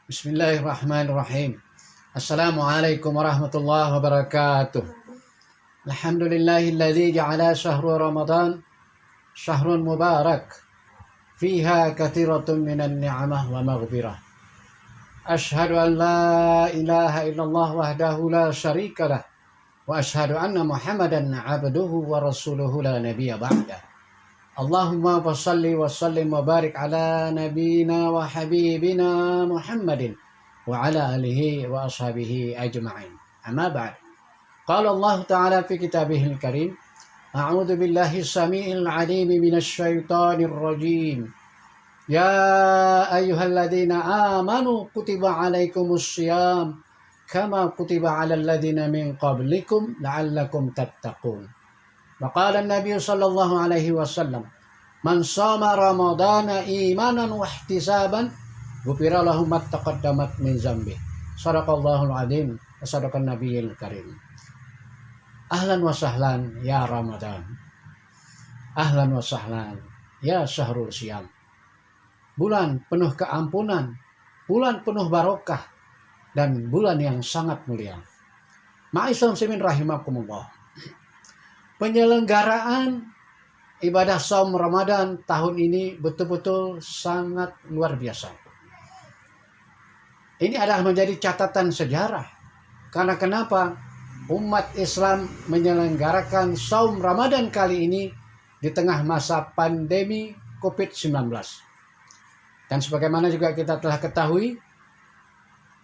Bismillahirrahmanirrahim. Assalamualaikum warahmatullahi wabarakatuh. Alhamdulillahilladzi ja'ala syahru Ramadan syahrun mubarak fiha katsiratun minan ni'amah wa maghfirah. Asyhadu an la ilaha illallah wahdahu la syarika lah wa asyhadu anna Muhammadan abduhu wa rasuluhu la nabiyya ba'dah. Allahumma salli wa sallim wa barik ala nabiyyina wa habibina Muhammadin wa ala alihi wa ashabihi ajma'in. Amma ba'd. Qala Allah Ta'ala fi kitabihil karim, a'udzu billahi samii'il 'aliim minasy syaithaanir rajiim. Ya ayyuhalladzina amanu kutiba 'alaikumus syiyam kama kutiba 'alal ladzina min qablikum la'allakum tattaqun. Waqala an-nabiy sallallahu alaihi wasallam, man shama ramadana imanan wa ihtisaban ghufira lahu ma taqaddamat min dzambi. Shadaqallahul adzim wa sadaqan nabiyil karim. Ahlan wa sahlan ya Ramadan. Ahlan wa sahlan ya syahrul syiyam. Bulan penuh keampunan, bulan penuh barokah, dan bulan yang sangat mulia. Ma'asyiral muslimin rahimakumullah. Penyelenggaraan ibadah saum Ramadan tahun ini betul-betul sangat luar biasa. Ini adalah menjadi catatan sejarah. Karena kenapa? Umat Islam menyelenggarakan saum Ramadan kali ini di tengah masa pandemi COVID-19. Dan sebagaimana juga kita telah ketahui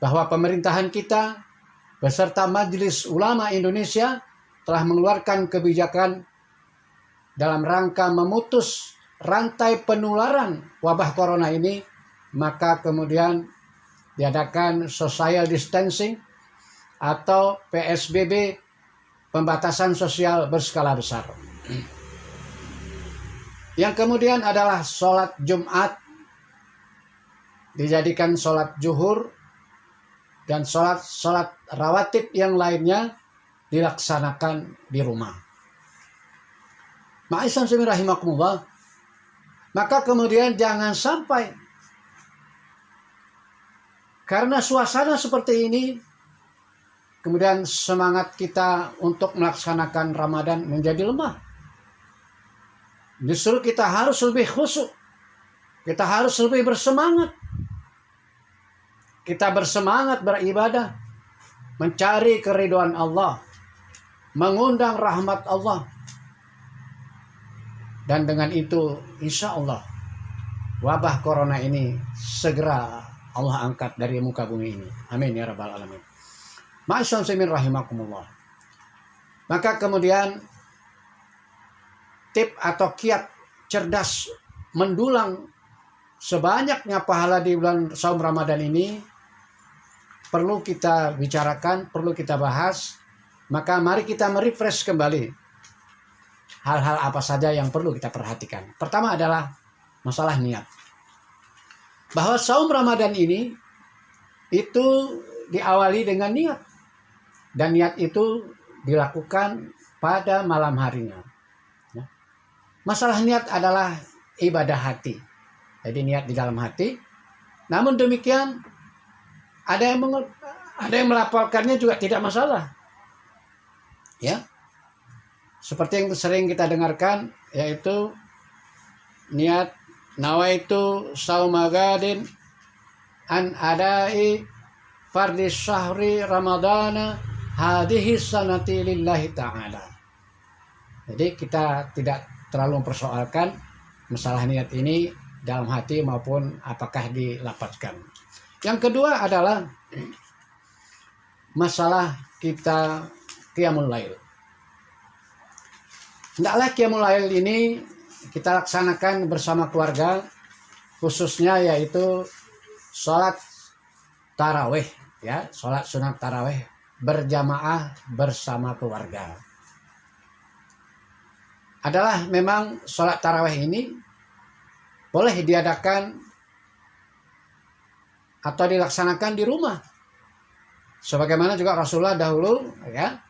bahwa pemerintahan kita beserta Majelis Ulama Indonesia telah mengeluarkan kebijakan dalam rangka memutus rantai penularan wabah corona ini, maka kemudian diadakan social distancing atau PSBB, pembatasan sosial berskala besar. Yang kemudian adalah sholat Jumat dijadikan sholat zuhur, dan sholat rawatib yang lainnya dilaksanakan di rumah. Ma'asyiral muslimin rahimakumullah. Maka kemudian jangan sampai karena suasana seperti ini kemudian semangat kita untuk melaksanakan Ramadan menjadi lemah. Justru kita harus lebih khusyuk. Kita harus lebih bersemangat. Kita bersemangat beribadah, mencari keridhaan Allah, mengundang rahmat Allah. Dan dengan itu insya Allah wabah corona ini segera Allah angkat dari muka bumi ini. Amin ya rabbal alamin. Ma'asyiral muslimin rahimakumullah. Maka kemudian tip atau kiat cerdas mendulang sebanyaknya pahala di bulan saum Ramadan ini perlu kita bicarakan, perlu kita bahas. Maka mari kita merefresh kembali hal-hal apa saja yang perlu kita perhatikan. Pertama adalah masalah niat. Bahwa saum Ramadan ini itu diawali dengan niat. Dan niat itu dilakukan pada malam harinya. Masalah niat adalah ibadah hati. Jadi niat di dalam hati. Namun demikian ada yang melaporkannya juga tidak masalah. Ya, seperti yang sering kita dengarkan, yaitu niat nawaitu saumagadin an adai fardhi syahri ramadana hadhihi sanati lillahi ta'ala. Jadi kita tidak terlalu mempersoalkan masalah niat ini dalam hati maupun apakah dilapaskan. Yang kedua adalah masalah kita qiyamul lail. Hendaklah qiyamul lail ini kita laksanakan bersama keluarga, khususnya yaitu sholat tarawih, ya, sholat sunat tarawih berjamaah bersama keluarga. Adalah memang sholat tarawih ini boleh diadakan atau dilaksanakan di rumah. Sebagaimana juga Rasulullah dahulu, ya,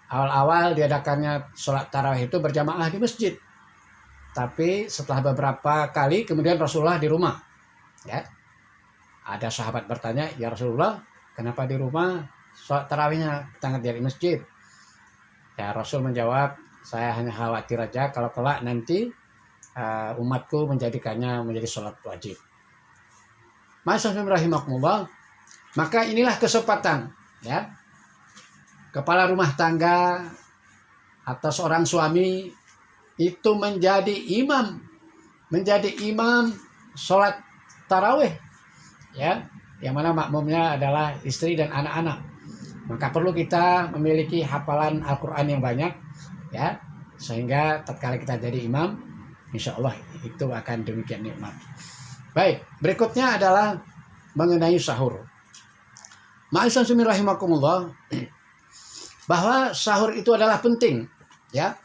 awal-awal diadakannya sholat tarawih itu berjamaah di masjid. Tapi setelah beberapa kali kemudian Rasulullah di rumah. Ya. Ada sahabat bertanya, ya Rasulullah, kenapa di rumah sholat tarawihnya kita ngerjain di masjid? Ya Rasul menjawab, saya hanya khawatir aja kalau kelak nanti umatku menjadikannya menjadi sholat wajib. Ma'asyiral rahimakumullah, maka inilah kesempatan ya kepala rumah tangga atau seorang suami itu menjadi imam sholat tarawih ya, yang mana makmumnya adalah istri dan anak-anak. Maka perlu kita memiliki hafalan Al-Quran yang banyak ya, sehingga tatkala kita jadi imam, insya Allah itu akan demikian nikmat. Baik, berikutnya adalah mengenai sahur. Ma'asyiral rahimakumullah, bahwa sahur itu adalah penting ya.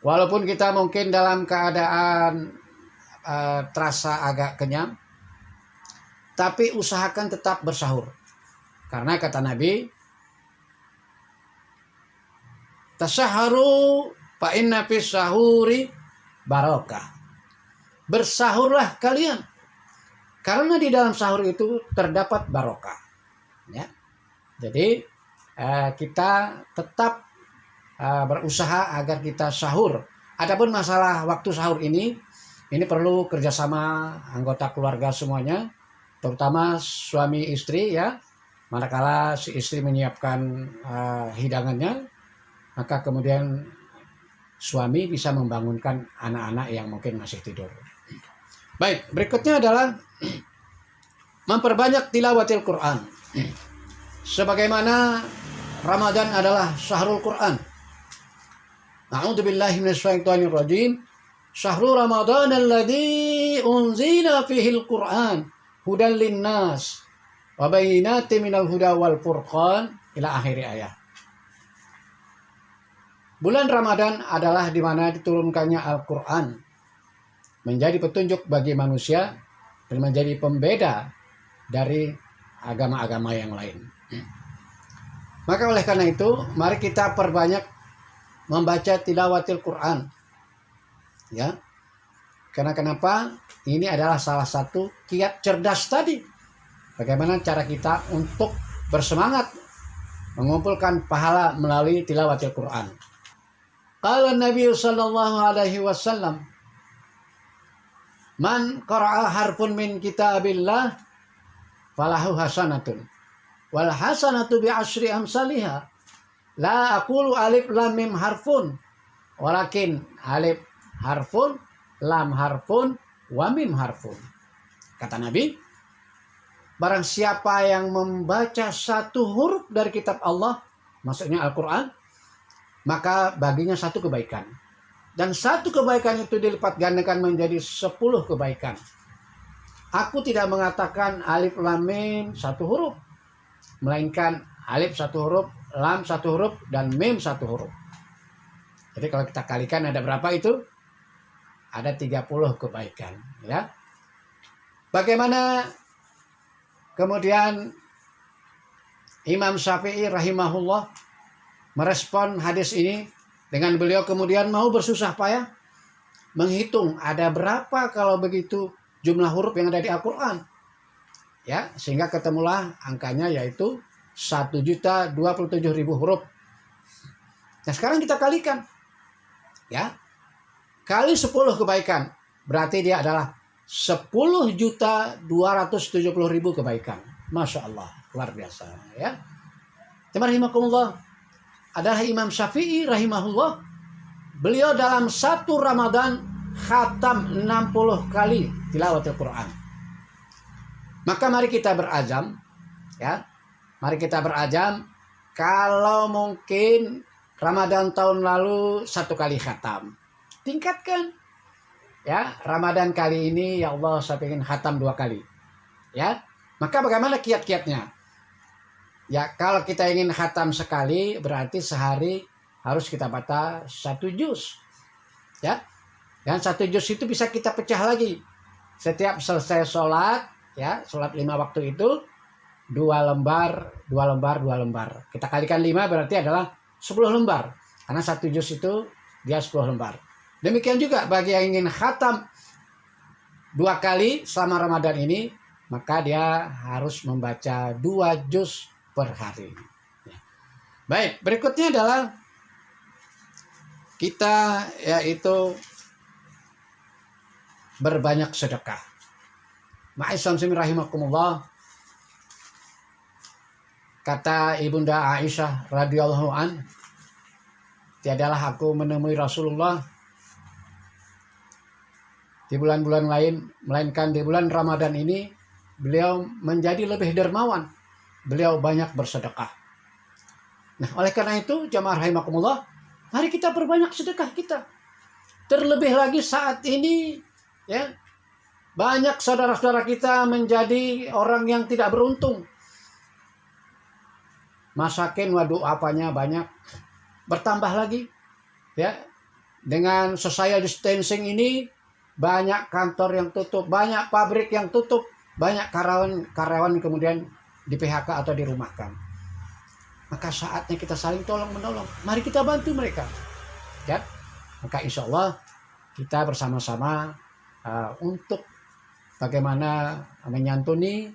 Walaupun kita mungkin dalam keadaan terasa agak kenyang, tapi usahakan tetap bersahur. Karena kata Nabi, tasaharu fa inna fis sahuri barakah. Bersahurlah kalian, karena di dalam sahur itu terdapat barokah. Ya. Jadi kita tetap berusaha agar kita sahur. Adapun masalah waktu sahur ini perlu kerjasama anggota keluarga semuanya, terutama suami istri ya. Manakala si istri menyiapkan hidangannya, maka kemudian suami bisa membangunkan anak-anak yang mungkin masih tidur. Baik, berikutnya adalah memperbanyak tilawatil Quran. Sebagaimana Ramadan adalah syahrul Quran. A'udzubillahi minasyaitonir rajim. Syahrul Ramadan alladzi unzila fihil Quran hudan linnas wa bayyinatin minal huda wal furqan ila akhir ayat. Bulan Ramadan adalah di mana diturunkannya Al-Quran, menjadi petunjuk bagi manusia dan menjadi pembeda dari agama-agama yang lain. Maka oleh karena itu, mari kita perbanyak membaca tilawatil Quran. Ya. Karena kenapa? Ini adalah salah satu kiat cerdas tadi. Bagaimana cara kita untuk bersemangat mengumpulkan pahala melalui tilawatil Quran. Qala Nabi sallallahu alaihi wasallam, man qara'a harfun min kitabillah falahu hasanatun wal hasanatu bi asyri amsalihha. La aqulu alif lam mim harfun walakin alif harfun, lam harfun, wa mim harfun. Kata Nabi, barang siapa yang membaca satu huruf dari kitab Allah, maksudnya Al-Quran, maka baginya satu kebaikan. Dan satu kebaikan itu dilipat gandakan menjadi 10 kebaikan. Aku tidak mengatakan alif lam mim satu huruf, melainkan alif satu huruf, lam satu huruf, dan mim satu huruf. Jadi kalau kita kalikan ada berapa itu? Ada 30 kebaikan. Ya. Bagaimana kemudian Imam Syafi'i rahimahullah merespon hadis ini dengan beliau kemudian mau bersusah payah menghitung ada berapa kalau begitu jumlah huruf yang ada di Al-Quran. Ya, sehingga ketemulah angkanya yaitu 1.027.000 huruf. Nah, sekarang kita kalikan. Ya. Kali 10 kebaikan, berarti dia adalah 10.270.000 kebaikan. Masya Allah, luar biasa ya. Rahimahullah adalah Imam Syafi'i rahimahullah. Beliau dalam satu Ramadan khatam 60 kali tilawatil Quran. Maka mari kita berazam ya. Mari kita berazam kalau mungkin Ramadan tahun lalu 1 kali khatam, tingkatkan. Ya, Ramadan kali ini ya Allah saya ingin khatam 2 kali. Ya. Maka bagaimana kiat-kiatnya? Ya, kalau kita ingin khatam sekali berarti sehari harus kita baca 1 juz. Ya. Dan 1 juz itu bisa kita pecah lagi. Setiap selesai sholat, ya, sholat 5 waktu itu 2 lembar, 2 lembar, 2 lembar. Kita kalikan 5 berarti adalah 10 lembar. Karena 1 juz itu dia 10 lembar. Demikian juga bagi yang ingin khatam 2 kali selama Ramadan ini, maka dia harus membaca 2 juz per hari. Baik, berikutnya adalah kita yaitu berbanyak sedekah. Ma'asyiral rahimakumullah, kata Ibunda Aisyah radhiyallahu an, tiadalah aku menemui Rasulullah di bulan-bulan lain, melainkan di bulan Ramadan ini beliau menjadi lebih dermawan. Beliau banyak bersedekah. Nah, oleh karena itu, jamaah rahimakumullah, mari kita perbanyak sedekah kita. Terlebih lagi saat ini, ya, banyak saudara-saudara kita menjadi orang yang tidak beruntung. Masakin waduh apanya banyak, bertambah lagi, ya, dengan social distancing ini banyak kantor yang tutup, banyak pabrik yang tutup, banyak karyawan kemudian di PHK atau dirumahkan. Maka saatnya kita saling tolong menolong. Mari kita bantu mereka, ya. Maka insya Allah kita bersama-sama untuk bagaimana menyantuni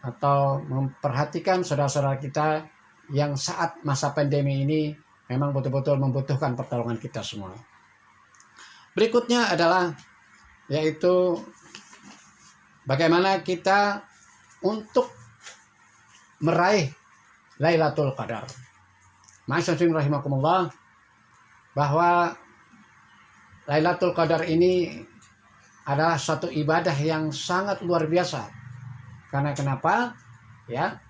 atau memperhatikan saudara-saudara kita yang saat masa pandemi ini memang betul-betul membutuhkan pertolongan kita semua. Berikutnya adalah yaitu bagaimana kita untuk meraih Lailatul Qadar. Ma'asyiral rahimakumullah, bahwa Lailatul Qadar ini adalah satu ibadah yang sangat luar biasa. Karena kenapa? Ya.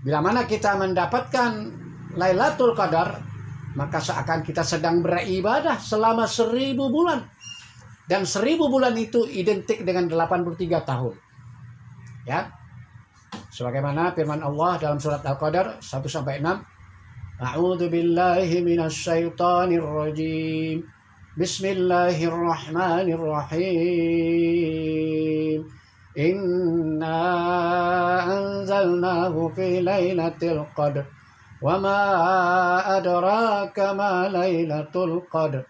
Bila mana kita mendapatkan Lailatul Qadar, maka seakan kita sedang beribadah selama 1000 bulan. Dan 1000 bulan itu identik dengan 83 tahun. Ya. Sebagaimana firman Allah dalam surat Al-Qadar 1-6. A'udzu billahi minasyaitonir rajim. Bismillahirrahmanirrahim. Inna anzalnahu fi lailatul qadr. Wa ma adraka ma lailatul qadr.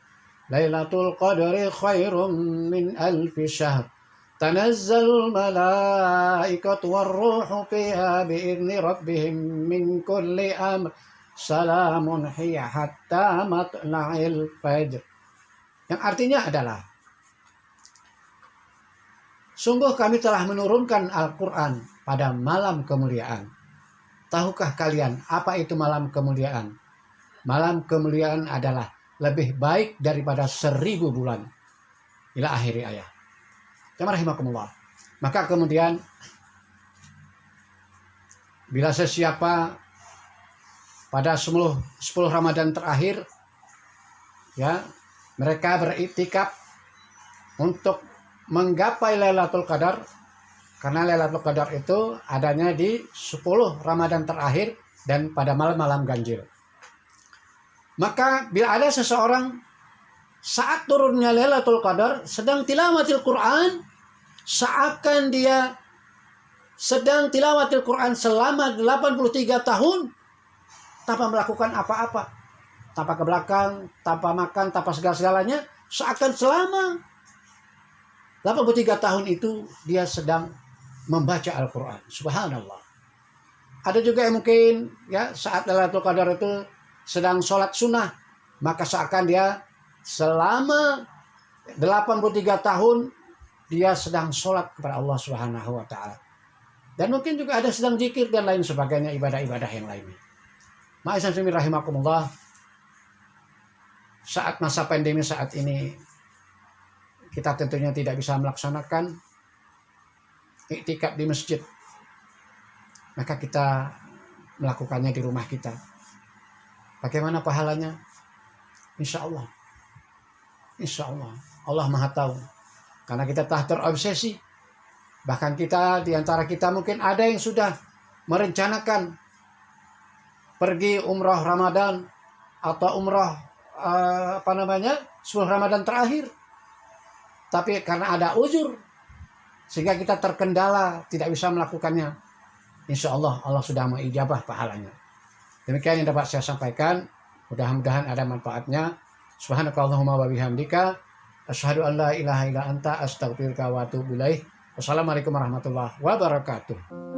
Lailatul qadri khairum min alfi syahr. Tanazzalul malaikatu warruhu fiha bi'izni rabbihim min kulli amr. Salamun hiya hatta matla'il fajr. Yang artinya adalah, sungguh kami telah menurunkan Al-Quran pada malam kemuliaan. Tahukah kalian apa itu malam kemuliaan? Malam kemuliaan adalah lebih baik daripada 1000 bulan. Ila akhiri ayat. Jamaah rahimakumullah. Maka kemudian bila sesiapa pada 10 Ramadan terakhir, ya, mereka beriktikaf untuk menggapai Lailatul Qadar, karena Lailatul Qadar itu adanya di 10 Ramadan terakhir dan pada malam-malam ganjil. Maka bila ada seseorang saat turunnya Lailatul Qadar sedang tilawatil Quran, seakan dia sedang tilawatil Quran selama 83 tahun tanpa melakukan apa-apa, tanpa ke belakang, tanpa makan, tanpa segala-segalanya, seakan selama 83 tahun itu dia sedang membaca Al-Quran. Subhanallah. Ada juga yang mungkin, ya, saat Lailatul Qadar itu sedang sholat sunnah, maka seakan dia selama 83 tahun dia sedang sholat kepada Allah Subhanahu wa Ta'ala. Dan mungkin juga ada sedang zikir dan lain sebagainya, ibadah-ibadah yang lainnya. Ma'asyiral rahimakumullah, saat masa pandemi saat ini kita tentunya tidak bisa melaksanakan iktikaf di masjid, maka kita melakukannya di rumah kita. Bagaimana pahalanya? Insya Allah Allah Maha Tahu, karena kita telah terobsesi. Bahkan kita, di antara kita mungkin ada yang sudah merencanakan pergi umrah Ramadan atau umrah 10 Ramadan terakhir, tapi karena ada uzur sehingga kita terkendala tidak bisa melakukannya. Insya Allah Allah sudah mengijabah pahalanya. Demikian yang dapat saya sampaikan, mudah-mudahan ada manfaatnya. Subhanakallahumma wa bihamdika asyhadu an la ilaha illa anta astaghfiruka wa atubu ilaik. Wassalamualaikum warahmatullahi wabarakatuh.